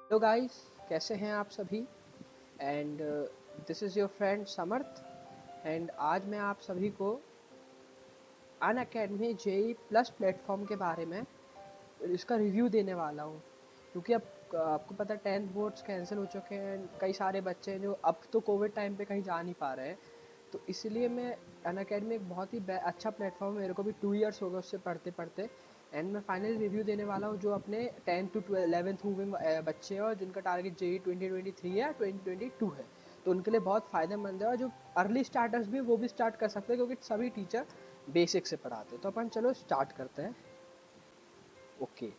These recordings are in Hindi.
हेलो गाइस, कैसे हैं आप सभी। And this is your friend Samarth. And आज मैं आप सभी को अन अकेडमी जेई प्लस प्लेटफॉर्म के बारे में इसका रिव्यू देने वाला हूँ। क्योंकि अब आपको पता है 10th बोर्ड्स कैंसिल हो चुके हैं। कई सारे बच्चे हैं जो अब तो कोविड टाइम पे कहीं जा नहीं पा रहे हैं, तो इसलिए मैं अन अकेडमी एक बहुत ही अच्छा प्लेटफॉर्म है। मेरे को भी 2 ईयर्स हो गए उससे पढ़ते पढ़ते। एंड मैं फाइनली रिव्यू देने वाला हूँ जो अपने 10th to 11th हुए बच्चे हैं और जिनका टारगेट जेई 2023 है या 2022 है, तो उनके लिए बहुत फ़ायदेमंद है। और जो अर्ली स्टार्टर्स भी वो भी स्टार्ट कर सकते हैं, क्योंकि सभी टीचर बेसिक से पढ़ाते हैं। तो अपन चलो स्टार्ट करते हैं। Okay,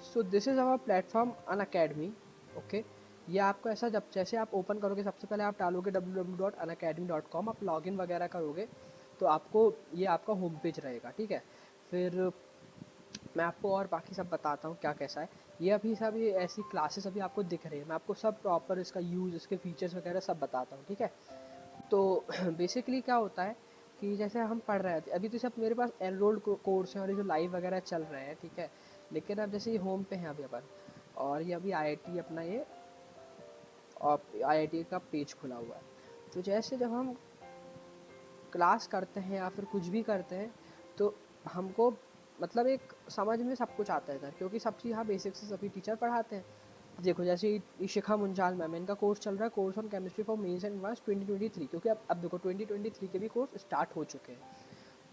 so this is our platform Unacademy. Okay, ये आपको ऐसा जब जैसे आप ओपन करोगे, सबसे पहले आप डालोगे www.unacademy.com, आप लॉगिन वगैरह करोगे तो आपको ये आपका होम पेज रहेगा। ठीक है, फिर मैं आपको और बाकी सब बताता हूँ क्या कैसा है। ये अभी सब ये ऐसी क्लासेस अभी आपको दिख रही है, मैं आपको सब प्रॉपर इसका यूज़, इसके फीचर्स वगैरह सब बताता हूँ। ठीक है, तो बेसिकली क्या होता है कि जैसे हम पढ़ रहे थे अभी, तो सब मेरे पास एनरोल्ड कोर्स हैं और ये जो लाइव वगैरह चल रहे हैं। ठीक है, लेकिन अब जैसे ये होम पे हैं अभी अपन, और ये अभी आईआईटी अपना ये और आईआईटी का पेज खुला हुआ है। तो जैसे जब हम क्लास करते हैं या फिर कुछ भी करते हैं, तो हमको मतलब एक समझ में सब कुछ आता है इधर, क्योंकि सब चीज़ यहाँ बेसिक से सभी टीचर पढ़ाते हैं। देखो जैसे शिखा मुंजाल मैम, इनका कोर्स चल रहा है, course on chemistry for mains and advance 2023, क्योंकि अब देखो 2023 के भी कोर्स स्टार्ट हो चुके हैं।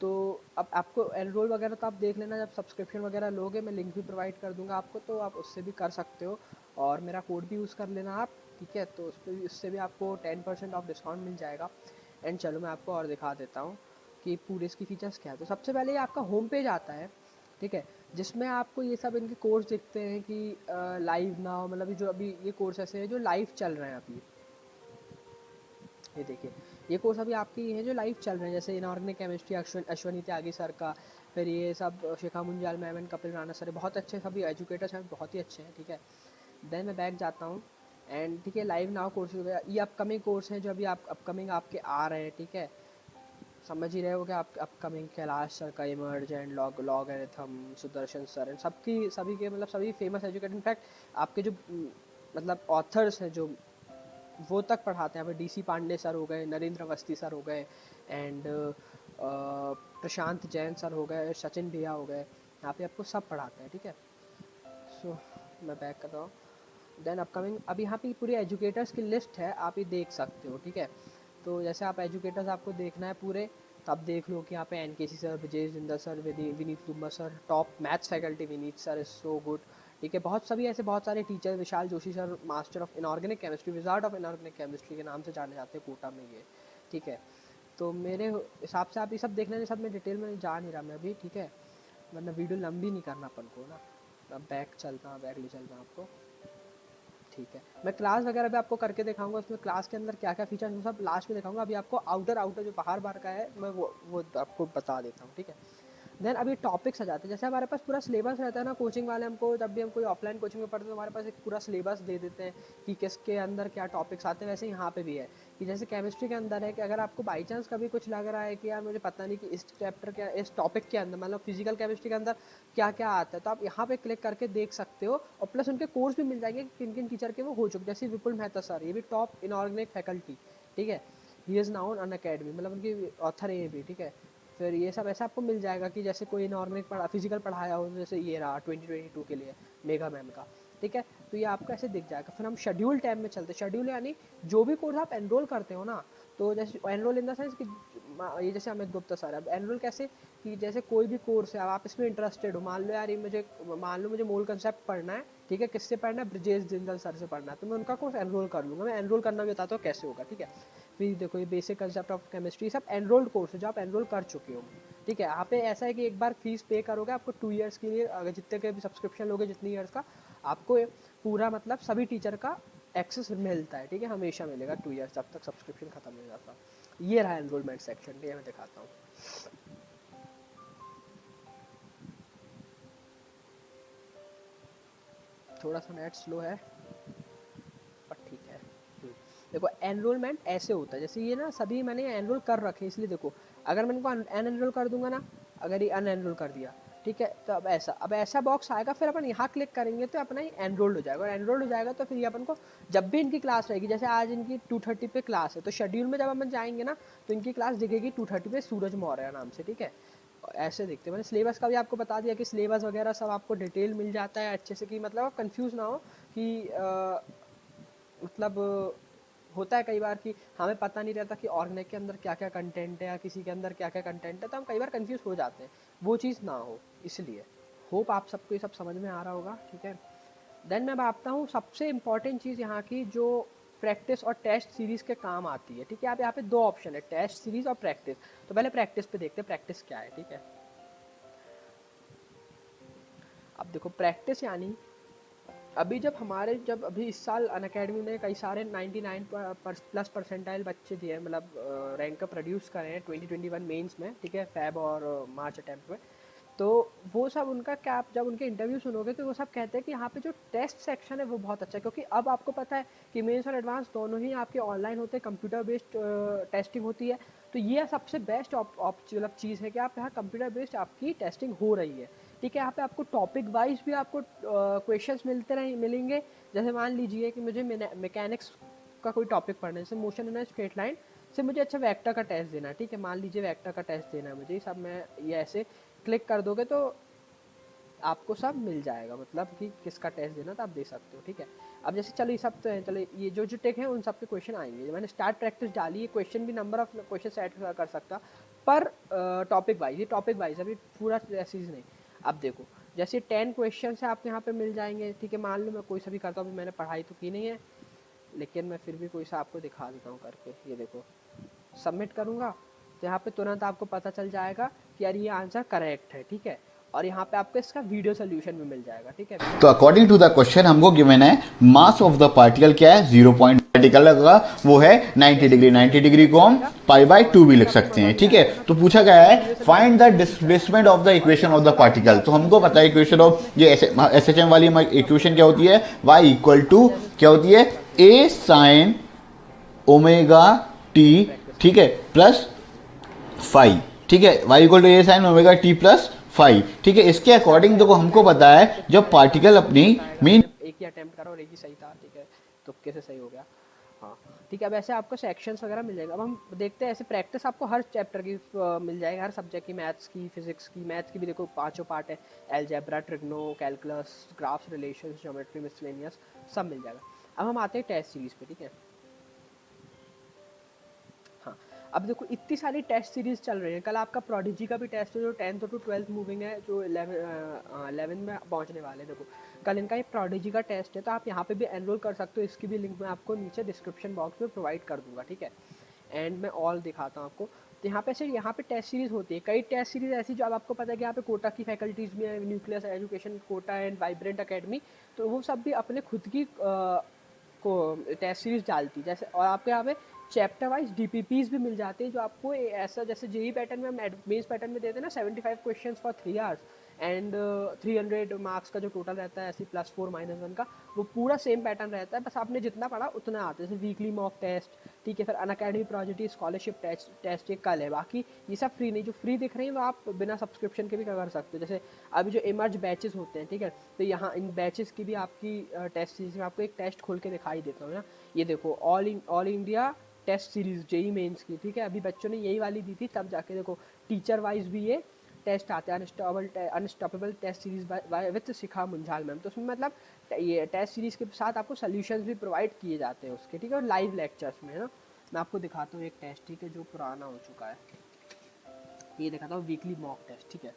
तो अब आपको एनरोल वगैरह तो आप देख लेना, जब सब्सक्रिप्शन वगैरह लोगे मैं लिंक भी प्रोवाइड कर दूंगा आपको, तो आप उससे भी कर सकते हो और मेरा कोड भी यूज़ कर लेना आप। ठीक है, तो उस पर भी, उससे भी आपको 10% ऑफ डिस्काउंट मिल जाएगा। एंड चलो मैं आपको और दिखा देता हूँ कि पूरे इसकी फीचर्स क्या है। तो सबसे पहले ये आपका होम पेज आता है। ठीक है, जिसमें आपको ये सब इनके कोर्स दिखते हैं कि लाइव ना हो, मतलब जो अभी ये कोर्स ऐसे हैं जो लाइव चल रहे हैं अभी। ये देखिए, ये कोर्स अभी आपके ये हैं जो लाइव चल रहे हैं, जैसे inorganic chemistry Ashwani Tyagi sir का, फिर ये सब Shikha Munjal ma'am and Kapil Rana sir, बहुत अच्छे सभी एजुकेटर्स हैं, बहुत ही अच्छे हैं। ठीक है, देन मैं बैक जाता हूँ। एंड ठीक है, लाइव नाउ कोर्स हो गया, ये अपकमिंग कोर्स हैं जो अभी आप अपकमिंग आपके आ रहे हैं। ठीक है, समझ ही रहे हो कि आप अपकमिंग कैलाश सर का emergent logarithm, Sudarshan sir and सबकी सभी के मतलब सभी फेमस एजुकेटर, इनफैक्ट आपके जो मतलब ऑथर्स हैं जो वो तक पढ़ाते हैं। यहाँ पे डीसी पांडे सर हो गए, नरेंद्र अवस्थी सर हो गए, एंड प्रशांत जैन सर हो गए, सचिन भैया हो गए, यहाँ पे आपको सब पढ़ाते हैं। ठीक है, सो मैं बैक कर रहा हूँ। देन अपकमिंग अभी यहाँ पे पूरी एजुकेटर्स की लिस्ट है, आप ये देख सकते हो। ठीक है, तो जैसे आप एजुकेटर्स आपको देखना है पूरे, तो आप देख लो कि यहाँ पे NKC sir, Vijay Jindal sir, Vineet Tumba sir, top maths faculty Vineet sir is so good. ठीक है, बहुत सभी ऐसे बहुत सारे teacher, Vishal Joshi sir master of inorganic chemistry, wizard of inorganic chemistry के नाम से जाने जाते हैं कोटा में ये। ठीक है, तो मेरे हिसाब से आप ये सब देख लेना, सब मैं डिटेल में जा नहीं रहा मैं अभी। ठीक है, वरना वीडियो लंबी नहीं करना अपन को ना। अब बैक चलता हूँ, बैक ले चलता हूँ आपको। ठीक है, मैं क्लास वगैरह भी आपको करके दिखाऊंगा, उसमें क्लास के अंदर क्या क्या फीचर्स वो सब लास्ट में दिखाऊंगा। अभी आपको आउटर आउटर जो बाहर बाहर का है मैं वो आपको बता देता हूँ। ठीक है, देन अभी टॉपिक्स आ जाते हैं। जैसे हमारे पास पूरा सिलेबस रहता है ना, कोचिंग वाले हमको जब भी हम कोई ऑफलाइन कोचिंग में पढ़ते हैं तो हमारे पास एक पूरा सिलेबस दे देते हैं कि किसके अंदर क्या टॉपिक्स आते हैं। वैसे यहाँ पे भी है कि जैसे केमिस्ट्री के अंदर है कि अगर आपको बाई चांस कभी कुछ लग रहा है कि यार मुझे पता नहीं कि इस चैप्टर के, इस टॉपिक के अंदर मतलब फिजिकल केमिस्ट्री के अंदर क्या क्या आता है, तो आप यहाँ पे क्लिक करके देख सकते हो। और प्लस उनके कोर्स भी मिल जाएंगे किन किन टीचर के वो हो चुके, जैसे विपुल मेहता सर, ये भी टॉप इनऑर्गेनिक फैकल्टी। ठीक है, he is now Unacademy, मतलब उनकी ऑथर है ये भी। ठीक है, फिर ये सब ऐसा आपको मिल जाएगा कि जैसे कोई नॉर्मल फिजिकल पढ़ाया हो, जैसे ये रहा 2022 के लिए मेगा मैम का। ठीक है, तो ये आपको ऐसे दिख जाएगा। फिर हम शेड्यूल टैब में चलते हैं। शेड्यूल यानी जो भी कोर्स आप एनरोल करते हो ना, तो जैसे एनरोल इन द सेंस कि ये जैसे अमित गुप्ता सर, अब एनरोल कैसे कि जैसे कोई भी कोर्स है, अब आप इसमें इंटरेस्टेड हो, मान लो यार ये मुझे, मान लो मुझे मोल कंसेप्ट पढ़ना है। ठीक है, किससे पढ़ना है, ब्रजेश जिंदल सर से पढ़ना है, तो मैं उनका कोर्स एनरोल कर लूँगा। मैं एनरोल करना भी बताता हूँ कैसे होगा। ठीक है, फिर देखो ये बेसिक कंसेप्ट ऑफ केमिस्ट्री, सब एनरोल्ड कोर्स है जो आप एनरोल कर चुके हो। ठीक है, यहाँ पे ऐसा है कि एक बार फीस पे करोगे, आपको 2 ईयर्स के लिए, अगर जितने के भी सब्सक्रिप्शन लोगे जितनी ईयर्स का, आपको पूरा मतलब सभी टीचर का एक्सेस मिलता है। ठीक है, हमेशा मिलेगा 2 ईयर्स, जब तक सब्सक्रिप्शन खत्म नहीं हो जाता। ये रहा एनरोलमेंट सेक्शन, ये मैं दिखाता हूँ। थोड़ा सा नेट स्लो है पर ठीक है। देखो एनरोलमेंट ऐसे होता है, जैसे ये ना सभी मैंने एनरोल कर रखे, इसलिए देखो अगर मैं इनको अन एनरोल कर दूंगा ना, अगर ये अन एनरोल कर दिया, ठीक है। तो अब ऐसा बॉक्स आएगा, फिर अपन यहाँ क्लिक करेंगे तो अपना ही एनरोल्ड हो जाएगा, और एनरोल्ड हो जाएगा तो फिर ये अपन को जब भी इनकी क्लास रहेगी, जैसे आज इनकी 2:30 पे क्लास है, तो शेड्यूल में जब अपन जाएंगे ना तो इनकी क्लास दिखेगी 2:30 पे सूरज मौर्य नाम से, ठीक है। ऐसे देखते हैं, मैंने सिलेबस का भी आपको बता दिया कि सिलेबस वगैरह सब आपको डिटेल मिल जाता है अच्छे से, कि मतलब आप कंफ्यूज ना हो कि मतलब होता है कई बार कि हमें पता नहीं रहता कि ऑर्गेनिक के अंदर क्या क्या कंटेंट है या किसी के अंदर क्या क्या कंटेंट है, तो हम कई बार कंफ्यूज हो जाते हैं, वो चीज़ ना हो इसलिए। होप आप सबको ये सब समझ में आ रहा होगा, ठीक है। देन मैं बताता हूँ सबसे इम्पॉर्टेंट चीज़ यहाँ की, जो प्रैक्टिस और टेस्ट सीरीज़ के काम आती है, ठीक है। आप यहाँ पे दो ऑप्शन है, टेस्ट सीरीज़ और प्रैक्टिस। तो पहले प्रैक्टिस पे देखते हैं प्रैक्टिस क्या है, ठीक है। अब देखो प्रैक्टिस यानी अभी जब अभी इस साल अनअकैडमी ने कई सारे 99 प्लस परसेंटाइल बच्चे दिए, मतलब रैंक प्रोड्यूस करे हैं 2021 मेंस में, ठीक है, फैब और मार्च अटैम्प्ट में। तो वो सब उनका क्या, आप जब उनके इंटरव्यू सुनोगे तो वो सब कहते हैं कि यहाँ पे जो टेस्ट सेक्शन है वो बहुत अच्छा है, क्योंकि अब आपको पता है कि मेंस और एडवांस दोनों ही आपके ऑनलाइन होते हैं, कंप्यूटर बेस्ड टेस्टिंग होती है। तो ये सबसे बेस्ट मतलब चीज़ है कि आप यहाँ कंप्यूटर बेस्ड आपकी टेस्टिंग हो रही है, ठीक है। यहाँ पे आपको टॉपिक वाइज भी आपको क्वेश्चंस मिलेंगे। जैसे मान लीजिए कि मुझे मैकेनिक्स का कोई टॉपिक पढ़ना है, जैसे motion in a straight line से मुझे अच्छा वेक्टर का टेस्ट देना है, ठीक है। मान लीजिए वेक्टर का टेस्ट देना है मुझे, ये सब मैं ये ऐसे क्लिक कर दोगे तो आपको सब मिल जाएगा, मतलब कि किसका टेस्ट देना तो आप दे सकते हो, ठीक है। अब जैसे चलो ये सब तो है, चलो ये जो टेक है उन सब के क्वेश्चन आएंगे। मैंने स्टार्ट प्रैक्टिस डाली है, क्वेश्चन भी नंबर ऑफ क्वेश्चन सेट कर सकता, पर टॉपिक वाइज, ये टॉपिक वाइज अभी पूरा सीरीज नहीं। अब देखो जैसे 10 क्वेश्चन है आपको यहाँ पे मिल जाएंगे, ठीक है। मान लो मैं कोई सा भी करता हूँ, मैंने पढ़ाई तो की नहीं है, लेकिन मैं फिर भी कोई सा आपको दिखा देता हूँ करके। ये देखो सबमिट करूँगा तो यहाँ पे तुरंत आपको पता चल जाएगा कि यार ये आंसर करेक्ट है, ठीक है। और यहाँ पे आपको इसका वीडियो सोल्यूशन भी मिल जाएगा, ठीक है। तो अकॉर्डिंग टू द क्वेश्चन हमको गिवन है मास ऑफ द पार्टिकल क्या है, 0. पार्टिकल का वो है 90 डिग्री। 90 डिग्री को हम π/2 भी लिख सकते हैं, ठीक है। तो पूछा गया है find the displacement of the equation of the particle. तो हमको पता है इक्वेशन ऑफ ये SHM वाली इक्वेशन क्या होती है, y क्या होती है, a sin ओमेगा टी, ठीक है, प्लस फाइव, ठीक है। y a sin omega T plus five, ठीक है। इसके अकॉर्डिंग देखो हमको पता है जब पार्टिकल अपनी मीन एक ही अटेम्प्ट करा और एक ही सही था, ठीक है, तुक्के से सही हो गया। हाँ ठीक है। अब ऐसे आपको सेक्शंस वगैरह मिल जाएगा। अब हम देखते हैं ऐसे प्रैक्टिस आपको हर चैप्टर की मिल जाएगा, हर सब्जेक्ट की, मैथ्स की, फिजिक्स की। मैथ्स की भी देखो पांचों पार्ट है, algebra, trigno, calculus, graphs, relations, geometry, miscellaneous, सब मिल जाएगा। अब हम आते हैं टेस्ट सीरीज पे, ठीक है। हाँ अब देखो इतनी सारी टेस्ट सीरीज चल रही है। कल आपका प्रोडिजी का भी टेस्ट है जो 10th टू 12th मूविंग है, जो 11 में पहुंचने वाले हैं। देखो कल इनका एक प्रोडिजी का टेस्ट है, तो आप यहाँ पे भी एनरोल कर सकते हो। इसकी भी लिंक मैं आपको नीचे डिस्क्रिप्शन बॉक्स में प्रोवाइड कर दूंगा, ठीक है। एंड मैं ऑल दिखाता हूँ आपको। तो यहाँ पे टेस्ट सीरीज होती है, कई टेस्ट सीरीज ऐसी जो अब आपको पता है कि यहाँ पे कोटा की फैकल्टीज भी है, Nucleus Education Kota and Vibrant Academy, तो वो सब भी अपने खुद की को टेस्ट सीरीज डालती है। जैसे और आपको यहाँ पे चैप्टर वाइज DPPs भी मिल जाते हैं, जो आपको ऐसा जैसे जेई पैटर्न में हम मेंस पैटर्न में देते हैं ना 75 question for 3 hours and 300 marks का जो टोटल रहता है, ऐसे +4 -1 का, वो पूरा सेम पैटर्न रहता है। बस आपने जितना पढ़ा उतना आता है। जैसे वीकली मॉक टेस्ट, ठीक है, फिर अनअकैडमी प्रोजेक्ट स्कॉलरशिप टेस्ट ये कल है। बाकी ये सब फ्री नहीं, जो फ्री दिख रहे हैं वो आप बिना सब्सक्रिप्शन के भी कर सकते हो। जैसे अभी जो इमर्ज बैचेस होते हैं, ठीक है, तो यहाँ इन बैचेस की भी आपकी टेस्ट सीरीज में आपको एक टेस्ट खोल के दिखाई देता हूँ ना। ये देखो all India test series JEE mains की, ठीक है। अभी बच्चों ने यही वाली दी थी, तब जाके देखो टीचर वाइज भी ये टेस्ट आते हैं, unstoppable test series with Shikha Munjal ma'am. तो उसमें मतलब ये टेस्ट सीरीज के साथ आपको सोल्यूशंस भी प्रोवाइड किए जाते हैं उसके, ठीक है, और लाइव लेक्चर्स में है ना। मैं आपको दिखाता हूँ एक टेस्ट, ठीक है, जो पुराना हो चुका है। ये दिखाता हूँ वीकली मॉक टेस्ट, ठीक है।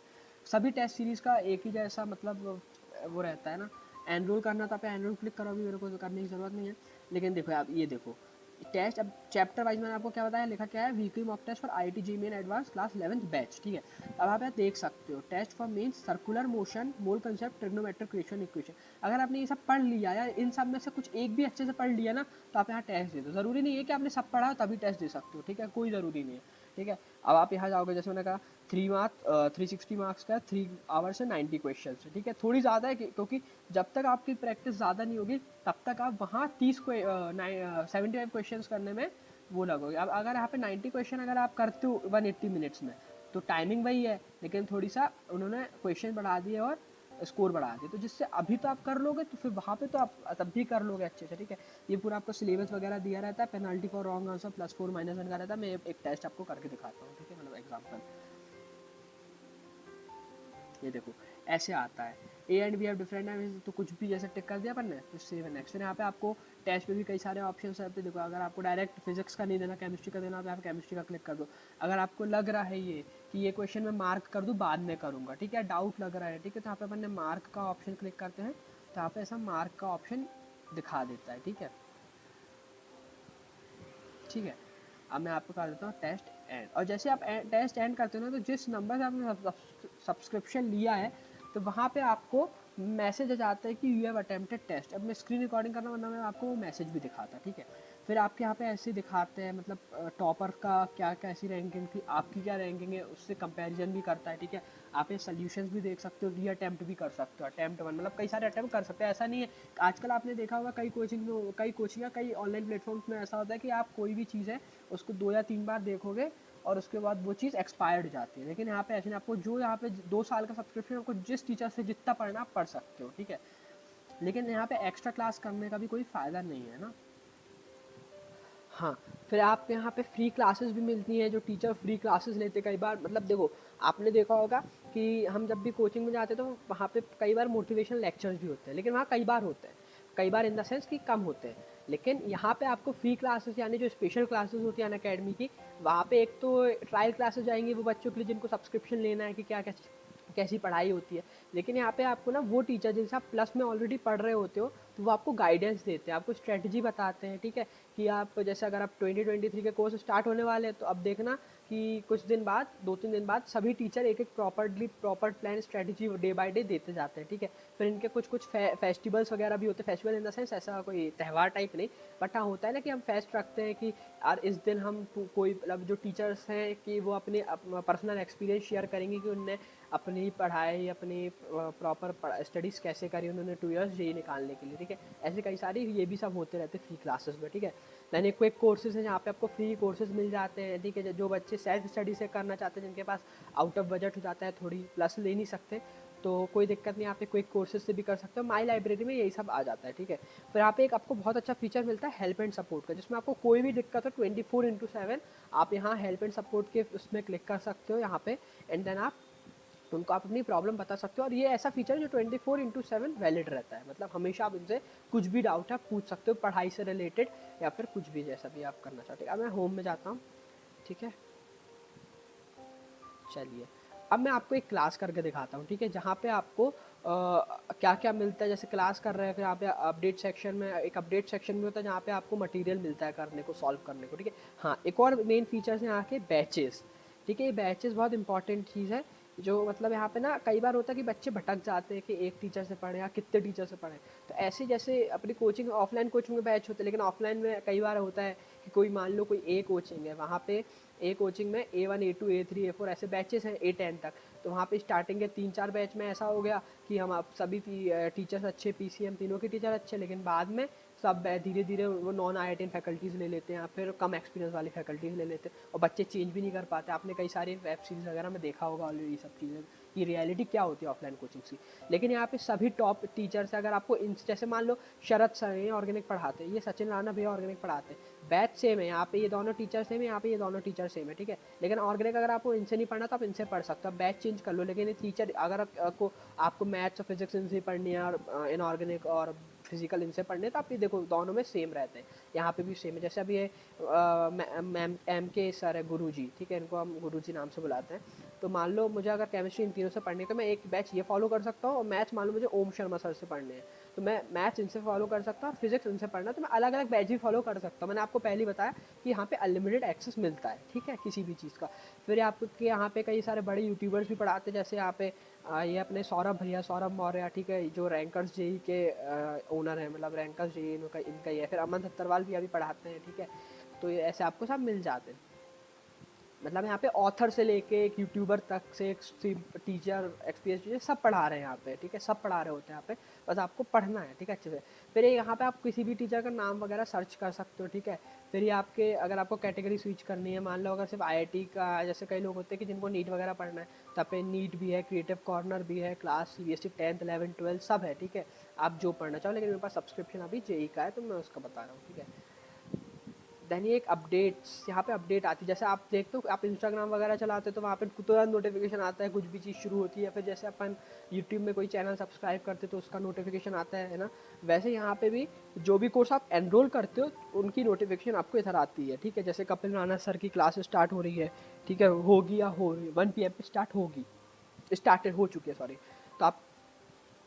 सभी टेस्ट सीरीज का एक ही जैसा मतलब वो रहता है ना। एनरोल करना था, पे एनरोल क्लिक करो, अभी मेरे को करने की ज़रूरत नहीं है। लेकिन देखो आप ये देखो टेस्ट, अब चैप्टर वाइज मैंने आपको क्या बताया, लिखा क्या है, weekly mock test for IIT JEE main advance class 11th batch, ठीक है। अब आप यहाँ देख सकते हो test for means circular motion, mole concept, trigonometric equation equation. अगर आपने ये सब पढ़ लिया या इन सब में से कुछ एक भी अच्छे से पढ़ लिया ना, तो आप यहाँ टेस्ट दे दो। ज़रूरी नहीं है कि आपने सब पढ़ा तभी टेस्ट दे सकते हो, ठीक है, कोई ज़रूरी नहीं है, ठीक है। अब आप यहाँ जाओगे, जैसे मैंने कहा 360 मार्क्स का 3 आवर्स से 90 क्वेश्चन, ठीक है। थोड़ी ज़्यादा है क्योंकि जब तक आपकी प्रैक्टिस ज़्यादा नहीं होगी तब तक आप वहाँ 75 क्वेश्चन करने में वो लगोगे। अब अगर यहाँ पे 90 क्वेश्चन अगर आप करते हो 180 मिनट्स में, तो टाइमिंग वही है, लेकिन थोड़ी सा उन्होंने क्वेश्चन बढ़ा दिए और स्कोर बढ़ा दिए, तो जिससे अभी तो आप कर लोगे तो फिर वहाँ पे तो आप तब भी कर लोगे अच्छे से, ठीक है। ये पूरा आपको सिलेबस वगैरह दिया रहता है, पेनल्टी फॉर रॉन्ग आंसर +4 -1 का रहता है। मैं एक टेस्ट आपको करके दिखाता हूँ, ठीक है, मतलब एग्जाम्पल। ये देखो ऐसे आता है, A and B have different है, तो कुछ भी जैसे टिक कर दिया अपन ने, तो सेव नेक्स्ट। फिर यहाँ पे आपको टेस्ट पे भी कई सारे ऑप्शन है। पे देखो, अगर आपको डायरेक्ट फिजिक्स का नहीं देना, केमिस्ट्री का देना, तो आप केमिस्ट्री का क्लिक कर दो। अगर आपको लग रहा है ये कि ये क्वेश्चन मैं मार्क कर दूँ, बाद में करूँगा, ठीक है, डाउट लग रहा है, ठीक है, तो यहाँ पे अपन ने मार्क का ऑप्शन क्लिक करते हैं, तो यहाँ पे ऐसा मार्क का ऑप्शन दिखा देता है, ठीक है। ठीक है, अब मैं आपको कर देता हूँ टेस्ट एंड, और जैसे आप टेस्ट एंड करते हो ना, तो जिस नंबर से आपने सब्सक्रिप्शन लिया है, तो वहाँ पे आपको मैसेज आ जाता है कि यू हैव अटेम्प्टेड टेस्ट। अब मैं स्क्रीन रिकॉर्डिंग करना, वरना मैं आपको वो मैसेज भी दिखाता, ठीक है। फिर आपके यहाँ पे ऐसे दिखाते हैं, मतलब टॉपर का क्या कैसी रैंकिंग थी, आपकी क्या रैंकिंग है, उससे कंपैरिजन भी करता है, ठीक है। आप ये सॉल्यूशंस भी देख सकते हो, री अटेम्प्ट भी कर सकते हो, अटेम्प्ट 1 मतलब कई सारे अटेम्प्ट कर सकते हैं, ऐसा नहीं है। आजकल आपने देखा होगा कई कोचिंग या कई ऑनलाइन प्लेटफॉर्म्स में ऐसा होता है कि आप कोई भी चीज़ है उसको 2 या 3 बार देखोगे और उसके बाद वो चीज़ एक्सपायर्ड हो जाती है, लेकिन यहाँ पे ऐसे नहीं। आपको जो यहाँ पे 2 साल का सब्सक्रिप्शन, आपको जिस टीचर से जितना पढ़ना आप पढ़ सकते हो, ठीक है। लेकिन यहाँ पे एक्स्ट्रा क्लास करने का भी कोई फ़ायदा नहीं है ना। हाँ, फिर आपके यहाँ पे फ्री क्लासेस भी मिलती हैं, जो टीचर फ्री क्लासेस लेते कई बार, मतलब देखो आपने देखा होगा कि हम जब भी कोचिंग में जाते हैं तो वहाँ पे कई बार मोटिवेशनल लेक्चर्स भी होते हैं, लेकिन वहाँ कई बार होते हैं, कई बार इन द सेंस कि कम होते हैं। लेकिन यहाँ पे आपको फ्री क्लासेस, यानी जो स्पेशल क्लासेस होती हैं अनअकैडमी की, वहाँ पे एक तो ट्रायल क्लासेस जाएंगी वो बच्चों के लिए जिनको सब्सक्रिप्शन लेना है कि क्या कैसी पढ़ाई होती है। लेकिन यहाँ पे आपको ना वो टीचर जिनसे आप प्लस में ऑलरेडी पढ़ रहे होते हो, तो वो आपको गाइडेंस देते हैं, आपको स्ट्रेटजी बताते हैं, ठीक है। कि आप जैसे अगर आप 2023 के कोर्स स्टार्ट होने वाले हैं, तो अब देखना कि कुछ दिन बाद, 2-3 दिन बाद सभी टीचर एक proper plan strategy day by day देते जाते हैं, ठीक है। फिर इनके कुछ फेस्टिवल्स वगैरह भी होते हैं, फेस्टिवल इन द सेंस ऐसा कोई त्यौहार टाइप नहीं, बट हाँ होता है ना कि हम फेस्ट रखते हैं कि यार इस दिन हम कोई, मतलब जो टीचर्स हैं कि वो अपने पर्सनल एक्सपीरियंस शेयर करेंगे कि उनने अपनी पढ़ाई, अपनी प्रॉपर स्टडीज़ कैसे करी उन्होंने 2 ईयर्स जेई निकालने के लिए, ठीक है। ऐसे कई सारी ये भी सब होते रहते हैं फ्री क्लासेस में, ठीक है। मैंने क्विक कोर्सेज हैं जहाँ पे आपको फ्री कोर्सेज मिल जाते हैं, ठीक है। जो बच्चे सेल्फ स्टडी से करना चाहते हैं, जिनके पास आउट ऑफ बजट हो जाता है, थोड़ी प्लस ले नहीं सकते, तो कोई दिक्कत नहीं, आप क्विक कोर्सेज से भी कर सकते हो। माई लाइब्रेरी में यही सब आ जाता है, ठीक है। फिर यहाँ पे एक आपको बहुत अच्छा फीचर मिलता है हेल्प एंड सपोर्ट का, जिसमें आपको कोई भी दिक्कत हो 24/7 आप यहाँ हेल्प एंड सपोर्ट के उसमें क्लिक कर सकते हो यहाँ पे, एंड देन आप उनको आप अपनी प्रॉब्लम बता सकते हो। और ये ऐसा फीचर है जो 24/7 वैलिड रहता है, मतलब हमेशा आप इनसे कुछ भी डाउट है आप पूछ सकते हो, पढ़ाई से रिलेटेड या फिर कुछ भी जैसा भी आप करना चाहते हो। अब मैं होम में जाता हूँ, ठीक है। चलिए, अब मैं आपको एक क्लास करके दिखाता हूँ, ठीक है, जहाँ पे आपको क्या क्या मिलता है। जैसे क्लास कर रहे हैं, फिर यहाँ पे अपडेट सेक्शन में, एक अपडेट सेक्शन भी होता है जहाँ पे आपको मटेरियल मिलता है करने को, सॉल्व करने को, ठीक है। हाँ, एक और मेन फीचर्स हैं यहाँ के बैचेस, ठीक है। ये बैचेस बहुत इंपॉर्टेंट चीज़ है, जो मतलब यहाँ पे ना कई बार होता है कि बच्चे भटक जाते हैं कि एक टीचर से पढ़े या कितने टीचर से पढ़े। तो ऐसे जैसे अपनी कोचिंग, ऑफलाइन कोचिंग में बैच होते हैं, लेकिन ऑफलाइन में कई बार होता है कि कोई मान लो कोई ए कोचिंग है, वहाँ पे ए कोचिंग में A1 A2 A3 A4 ऐसे बैचेस हैं A10 तक। तो वहाँ पे स्टार्टिंग के 3-4 बैच में ऐसा हो गया कि हम आप सभी टीचर्स अच्छे, PCM तीनों के टीचर अच्छे, लेकिन बाद में सब धीरे धीरे वो नॉन IITian फैकल्टीज़ ले लेते हैं, फिर कम एक्सपीरियंस वाली फैकल्टीज़ ले लेते हैं, और बच्चे चेंज भी नहीं कर पाते। आपने कई सारे वेब सीरीज़ वगैरह में देखा होगा ऑलरेडी सब चीज़ें कि रियलिटी क्या होती है ऑफलाइन कोचिंग की। लेकिन यहाँ पे सभी टॉप टीचर्स, अगर आपको जैसे मान लो शरद सर हैं ऑर्गेनिक पढ़ाते हैं, ये सचिन राणा भैया ऑर्गेनिक पढ़ाते हैं, बैच सेम है, यहाँ पे ये दोनों टीचर सेम है, यहाँ पे ये दोनों टीचर सेम है, ठीक है। लेकिन ऑर्गेनिक अगर आपको इनसे नहीं पढ़ना तो आप इनसे पढ़ सकते हो, बैच चेंज कर लो। लेकिन ये टीचर अगर आपको मैथ्स और फिजिक्स इनसे पढ़नी है, और इनऑर्गेनिक और फिजिकल इनसे पढ़ने, तो आप ये देखो दोनों में सेम रहते हैं। यहाँ पे भी सेम है। जैसे अभी ये मैम MK सर है, गुरुजी, ठीक है, इनको हम गुरुजी नाम से बुलाते हैं। तो मान लो मुझे अगर केमिस्ट्री इन तीनों से पढ़नी है, तो मैं एक बैच ये फॉलो कर सकता हूँ, और मैथ्स मान लो मुझे ओम शर्मा सर से पढ़ने हैं, तो मैं मैथ्स इनसे फॉलो कर सकता हूँ, और फिजिक्स इनसे पढ़ना है तो मैं अलग अलग बैच भी फॉलो कर सकता हूँ। मैंने आपको पहले ही बताया कि यहाँ पे अनलिमिटेड एक्सेस मिलता है, ठीक है, किसी भी चीज़ का। फिर आपके यहाँ पे कई सारे बड़े यूट्यूबर्स भी पढ़ाते हैं, जैसे यहाँ पे ये अपने सौरभ भैया, सौरभ मौर्य, ठीक है, जो रैंकर्स जेई के ओनर है, मतलब रैंकर्स जेई इनका ही है। फिर अमन सत्तरवाल भी अभी पढ़ाते हैं, ठीक है। तो ये ऐसे आपको सब मिल जाते हैं, मतलब यहाँ पे ऑथर से लेके एक यूट्यूबर तक से एक टीचर, एक्सपीरियंस टीचर, सब पढ़ा रहे हैं यहाँ पे, ठीक है, सब पढ़ा रहे होते हैं यहाँ पे, बस आपको पढ़ना है, ठीक है, अच्छे से। फिर यहाँ पे आप किसी भी टीचर का नाम वगैरह सर्च कर सकते हो, ठीक है। फिर ये आपके अगर आपको कैटेगरी स्विच करनी है, मान लो अगर सिर्फ आईआईटी का, जैसे कई लोग होते हैं कि जिनको नीट वगैरह पढ़ना है, तब पे नीट भी है, क्रिएटिव कॉर्नर भी है, class CBSE 10th 11th 12th सब है, ठीक है, आप जो पढ़ना चाहो। लेकिन मेरे पास सब्सक्रिप्शन अभी जेई का है तो मैं उसका बता रहा हूँ, ठीक है। देन ये एक अपडेट्स, यहाँ पे अपडेट आती है, जैसे आप देखते हो आप इंस्टाग्राम वगैरह चलाते हो तो वहाँ पे तुरंत नोटिफिकेशन आता है, कुछ भी चीज़ शुरू होती है। फिर जैसे अपन यूट्यूब में कोई चैनल सब्सक्राइब करते तो उसका नोटिफिकेशन आता है ना, वैसे यहाँ पे भी जो भी कोर्स आप एनरोल करते हो उनकी नोटिफिकेशन आपको इधर आती है, ठीक है। जैसे कपिल राणा सर की क्लास स्टार्ट हो रही है, ठीक है, होगी या हो रही है, 1 PM पे स्टार्ट होगी, स्टार्टेड हो चुकी है सॉरी, तो आप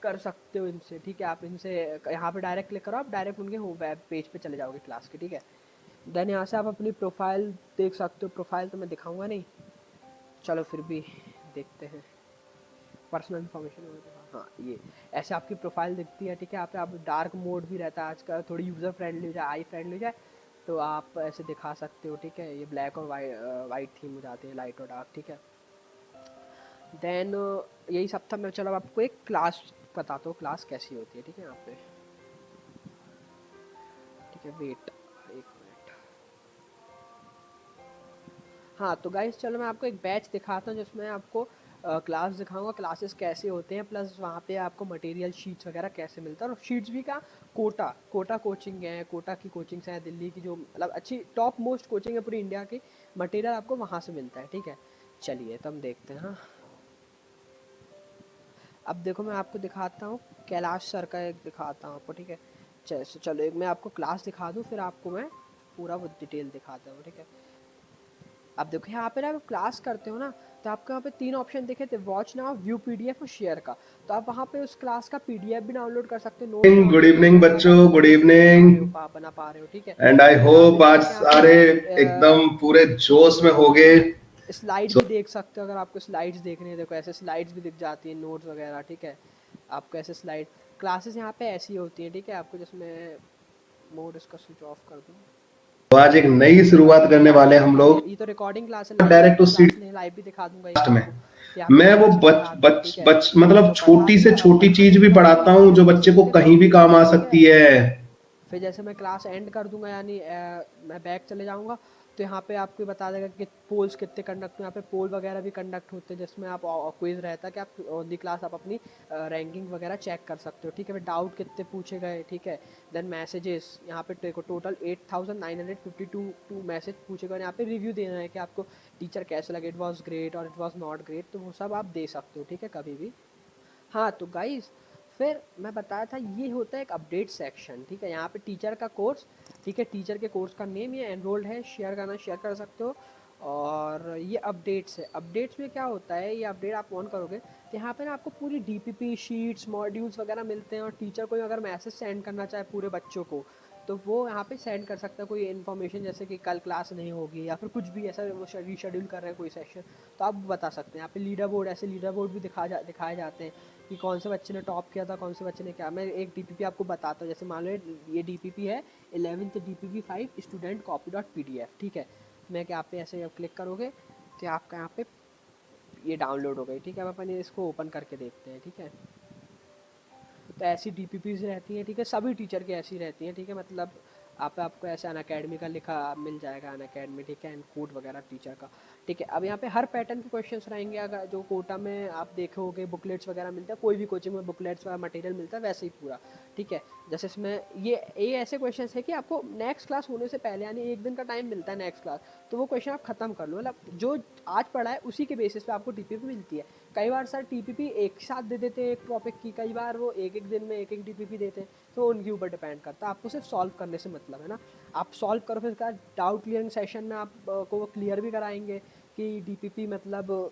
कर सकते हो इनसे, ठीक है। आप इनसे यहाँ पे डायरेक्ट क्लिक करो, आप डायरेक्ट उनके वेब पेज पे चले जाओगे क्लास के, ठीक है। देन यहाँ से आप अपनी प्रोफाइल देख सकते हो, प्रोफाइल तो मैं दिखाऊंगा नहीं, चलो फिर भी देखते हैं। पर्सनल इन्फॉर्मेशन, हाँ ये ऐसे आपकी प्रोफाइल दिखती है, ठीक है। यहाँ पे आप डार्क मोड भी रहता है आजकल, थोड़ी यूज़र फ्रेंडली हो जाए, आई फ्रेंडली हो जाए तो आप ऐसे दिखा सकते हो, ठीक है। ये ब्लैक और वाइट थीम हो जाती है, लाइट और डार्क, ठीक है। देन यही सब था। मैं चलो आपको एक क्लास बताता हूँ, क्लास कैसी होती है, ठीक है। यहाँ पे ठीक है, वेट एक मिनट। हाँ तो गाइस चलो मैं आपको एक बैच दिखाता हूँ जिसमें आपको क्लास दिखाऊंगा, क्लासेस कैसे होते हैं, प्लस वहाँ पे आपको मटेरियल शीट्स वगैरह कैसे मिलता है। और शीट्स भी का कोटा कोटा कोचिंग है, कोटा की कोचिंग्स हैं दिल्ली की, जो मतलब अच्छी टॉप मोस्ट कोचिंग है पूरी इंडिया की, मटेरियल आपको वहाँ से मिलता है, ठीक है। चलिए तो हम देखते हैं। हाँ अब देखो मैं आपको दिखाता हूँ, कैलाश सर का एक दिखाता हूँ आपको, ठीक है। चलो एक मैं आपको क्लास दिखा दूँ, फिर आपको मैं पूरा वो डिटेल दिखाता हूँ, ठीक है। अब देखो यहाँ पे ना आप क्लास करते हो ना, तो आपको यहाँ पे 3 ऑप्शन दिखे थे, वॉच नाउ, व्यू पीडीएफ और शेयर का। तो आप वहाँ पे उस क्लास का पीडीएफ भी डाउनलोड कर सकते हो, नोट्स गुड डाउनलोड कर इवनिंग सकते हो, बच्चों, अगर आप गुड नोट्स नहीं बना इवनिंग। रहे हो बना पा रहे हो, ठीक है। एंड आई फिर आप होप यहाँ आज देख यहाँ पे सारे एकदम पूरे जोश में होगे। स्लाइड भी देख सकते हो, अगर आपको स्लाइड्स देखनी है, देखो ऐसे स्लाइड्स भी दिख जाती है, नोट्स वगैरह, ठीक है। आपको ऐसे स्लाइड क्लासेस यहाँ पे ऐसी होती हैं, ठीक है। आपको जिसमें मोड इसका स्विच ऑफ कर दूँ, तो आज एक नई शुरुआत ये करने आपको वाले हम पीछे लोग ये तो रिकॉर्डिंग क्लास है, लाइव डायरेक्ट आपको उस क्लास नहीं, लाइव भी दिखा दूंगा एक सीट में। आपको कि यहाँ पे मैं वो कैसे बच पढ़ाते हैं, बच ठीक है। बच मतलब तो पढ़ा छोटी से दिया, अब छोटी अपन चीज भी पूरा पढ़ाता पीडीएफ हूँ जो देखने बच्चे को सीखते हैं कहीं भी पीडीएफ काम आ से, ठीक है। सकती है। फिर जैसे मैं क्लास एंड कर दूंगा, यानी मैं बैक चले जाऊंगा, तो यहाँ पे आपको बता देगा कि पोल्स कितने कंडक्ट, यहाँ पे पोल वगैरह भी कंडक्ट होते हैं जिसमें आप क्विज रहता है कि आप ऑन दी क्लास आप अपनी रैंकिंग वगैरह चेक कर सकते हो, ठीक है। फिर डाउट कितने पूछे गए, ठीक है। देन मैसेजेस, यहाँ पे देखो टोटल 8952 टू मैसेज पूछे गए, यहाँ पे रिव्यू देना है कि आपको टीचर कैसे लगे, इट वॉज ग्रेट और इट वॉज नॉट ग्रेट, तो वो सब आप दे सकते हो, ठीक है, कभी भी। हाँ तो गाइस फिर मैं बताया था ये होता है एक अपडेट सेक्शन, ठीक है। यहाँ पे टीचर का कोर्स, ठीक है, टीचर के कोर्स का नेम ये एनरोल्ड है, शेयर करना शेयर कर सकते हो। और ये अपडेट्स है, अपडेट्स में क्या होता है, ये अपडेट आप ऑन करोगे तो यहाँ पे ना आपको पूरी डीपीपी शीट्स मॉड्यूल्स वगैरह मिलते हैं। और टीचर को अगर मैसेज सेंड करना चाहे पूरे बच्चों को, तो वो यहाँ पे सेंड कर सकता है कोई इन्फॉर्मेशन, जैसे कि कल क्लास नहीं होगी या फिर कुछ भी ऐसा वो रीशेड्यूल कर रहे हैं कोई सेशन, तो आप बता सकते हैं। यहाँ पे लीडर बोर्ड, ऐसे लीडर बोर्ड भी दिखाए जाते हैं कि कौन से बच्चे ने टॉप किया था, कौन से बच्चे ने क्या। मैं एक डीपीपी आपको बताता हूँ, जैसे मान लो ये डीपीपी है 11th DPP 5 student copy dot PDF, ठीक है। मैं क्या आप पे ऐसे क्लिक करोगे तो आपका यहाँ पे ये डाउनलोड हो गई, ठीक है। अब अपन इसको ओपन करके देखते हैं, ठीक है। तो ऐसी डीपीपीज रहती हैं, ठीक है, सभी टीचर की ऐसी रहती हैं, ठीक है। मतलब आपको ऐसे अनअकैडमी का लिखा मिल जाएगा, अनअकैडमी, ठीक है, एंड कोड वगैरह टीचर का, ठीक है। अब यहाँ पे हर पैटर्न के क्वेश्चंस रहेंगे, अगर जो कोटा में आप देखे होगे बुकलेट्स वगैरह मिलता है, कोई भी कोचिंग में बुकलेट्स वगैरह मटेरियल मिलता है वैसे ही पूरा, ठीक है। जैसे इसमें ये ऐसे क्वेश्चन है कि आपको नेक्स्ट क्लास होने से पहले, यानी एक दिन का टाइम मिलता है नेक्स्ट क्लास, तो वो क्वेश्चन आप खत्म कर लो, मतलब जो आज पढ़ा है उसी के बेसिस पे आपको टीपीपी मिलती है। कई बार सर टीपीपी एक साथ दे देते हैं एक टॉपिक की, कई बार वो एक एक दिन में एक एक टीपीपी देते हैं, तो उनके ऊपर डिपेंड करता है। आपको सिर्फ सॉल्व करने से मतलब है ना, आप सॉल्व करो, फिर उसका डाउट क्लियरिंग सेशन में आप को वो क्लियर भी कराएंगे कि डीपीपी मतलब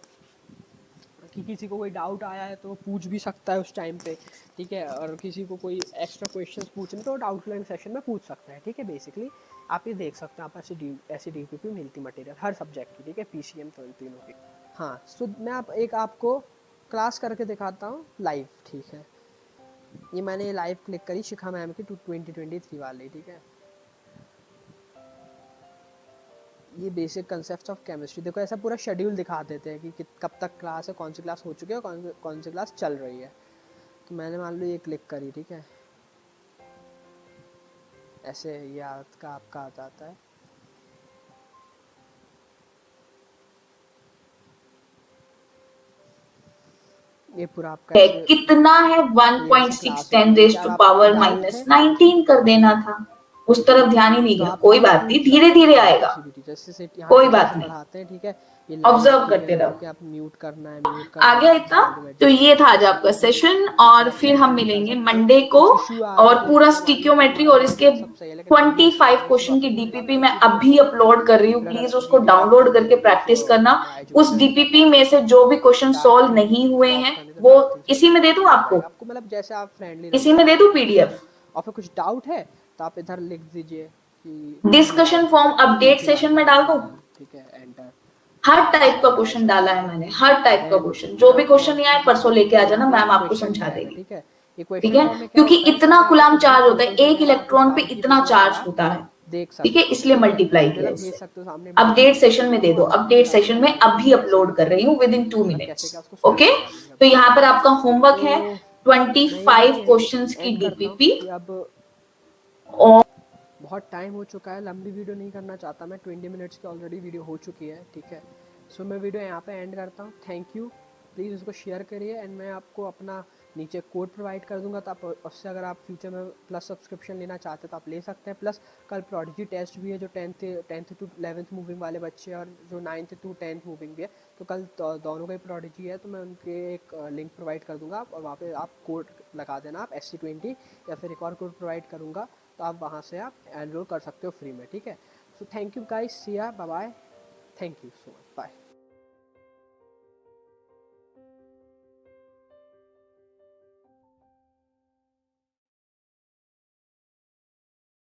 कि किसी को कोई डाउट आया है तो वो पूछ भी सकता है उस टाइम पे, ठीक है। और किसी को कोई एक्स्ट्रा क्वेश्चंस पूछने तो डाउट क्लियरिंग सेशन में पूछ सकता है, ठीक है। बेसिकली आप ये देख सकते हैं, आप ऐसी डीपीपी मिलती मटेरियल हर सब्जेक्ट की, ठीक है, पीसीएम तो इन तीनों की। हाँ सो मैं आपको क्लास करके दिखाता हूँ लाइव, ठीक है। ये मैंने लाइव क्लिक करी शिखा मैम की 2023 वाली, ठीक है। ये बेसिक कंसेप्ट ऑफ केमिस्ट्री, देखो ऐसा पूरा शेड्यूल दिखा देते हैं कि कब तक क्लास है, कौन सी क्लास हो चुकी है और कौन सी क्लास चल रही है। तो मैंने मान लो ये क्लिक करी, ठीक है, ऐसे ये आपका आ जाता है। ये पूरा आपका है, ऐसे कितना है ये ऐसे 1.6 क्लास 10 होगी। रेज अगर टू आपको पावर डाउट माइनस है 19 कर देना था, उस तरफ ध्यान ही नहीं तो गया। आप कोई मुझे बात नहीं, पूछ धीरे सकते धीरे हो आएगा, किसी भी टीचर से। यहाँ कोई टीचर बात से नहीं, पढ़ाते हैं, ठीक है। ये लाइव ऑब्जर्व स्क्रीन करते है, रहो। जो कि आप म्यूट करना है म्यूट कर आ गया देना है, इतना? साइड में तो एडजस्ट ये था आज कर आपका देना है, सेशन, बाकी और आप फिर कुछ हम भी कर मिलेंगे सकते हो। मंडे को। कुछ इशू आ रहा है और तो पूरा उसको मालूम है कि स्टिक्योमेट्री हमारा और इसके पीडीएफ सब सही है, लेकिन पीडीएफ 25 मैं क्वेश्चन शुरुआत की में दूंगा डीपीपी मैं कैसे दूंगा अभी आपको। अपलोड कर रही हूँ, फिर अगर प्लीज उसको वीडियो आपको डाउनलोड नहीं करके मिल रही प्रैक्टिस तो करना। मैं उस एजुकेटेड का डीपीपी पार्ट में है, से जो भी क्वेश्चन डार्क सॉल्व थीम नहीं हुए ड्रॉप हैं करने से वो डार्क थीम से इसी आपको में दे दूं मिल आपको, जाएगा। आपको मतलब जैसे आप फ्रेंडली इसी रहोगे में आप दे मुझे दूं भेज देना। पीडीएफ। और फिर कुछ डाउट है तो आप इधर लिख दीजिए कि कोई डिस्कशन डाउट है, फॉर्म अपडेट टीपी डाल सेशन में देना डाल दूं। सिंपल, ठीक है, एंटर। हर टाइप का एंटर क्वेश्चन ऐसे डाला कर है दो। मैंने, हर टाइप का देन क्वेश्चन, मैं जो भी आपको क्वेश्चन और नहीं आए चीज़ परसों बताऊँ, लेके आ जाना, यहाँ पे मैम एक आपको क्वेश्चन समझा टैग है, देगी। ठीक है। ये ठीक क्वेश्चन है, टैग में क्या क्योंकि होता है कि इतना मैं आपको कूलाम कुछ भी चार्ज होता है, टोटल जो एक मैं आपको इलेक्ट्रॉन पे डाउट की इतना वीडियो चार्ज दूंगा होता है। देख ठीक है, सकते हो, इसलिए ठीक है। मल्टीप्लाई किया मतलब भेज इससे। सकते हो, सामने अपडेट मल्टीप्लाई सेशन करके में दे वो दो, आपको अपडेट समझा सेशन देगा में कि आपको अभी कैसे अपलोड कर रही हूँ विद इन 2 मतलब कैसे मिनट्स। क्या उसको सॉल्व ओके, करवा देंगे तो अपन। यहाँ पर आपका होमवर्क तो है मैं ये वीडियो 25 यहीं पे क्वेश्चंस की एंड करता हूँ, डीपीपी। क्योंकि अब और बहुत टाइम हो चुका है, लंबी वीडियो नहीं करना चाहता मैं। 20 मिनट्स की ऑलरेडी वीडियो हो चुकी है, ठीक है। सो मैं वीडियो यहाँ पे एंड करता हूँ। थैंक यू, प्लीज़ इसको शेयर करिए। एंड मैं आपको अपना नीचे कोड प्रोवाइड कर दूंगा, तो आप उससे अगर आप फ्यूचर में प्लस सब्सक्रिप्शन लेना चाहते हैं तो आप ले सकते हैं। प्लस कल प्रोडिजी टेस्ट भी है, जो 10th टू 11th मूविंग वाले बच्चे और जो 9th टू 10th मूविंग भी है, तो कल दोनों का ही प्रोडिजी है। तो मैं उनके एक लिंक प्रोवाइड कर दूंगा, और वहाँ पे आप कोड लगा देना, आप SC20, या फिर एक और कोड प्रोवाइड करूँगा, तो आप वहाँ से आप एनरोल कर सकते हो फ्री में, ठीक है। So thank you guys, see ya, bye bye, thank you so much, bye.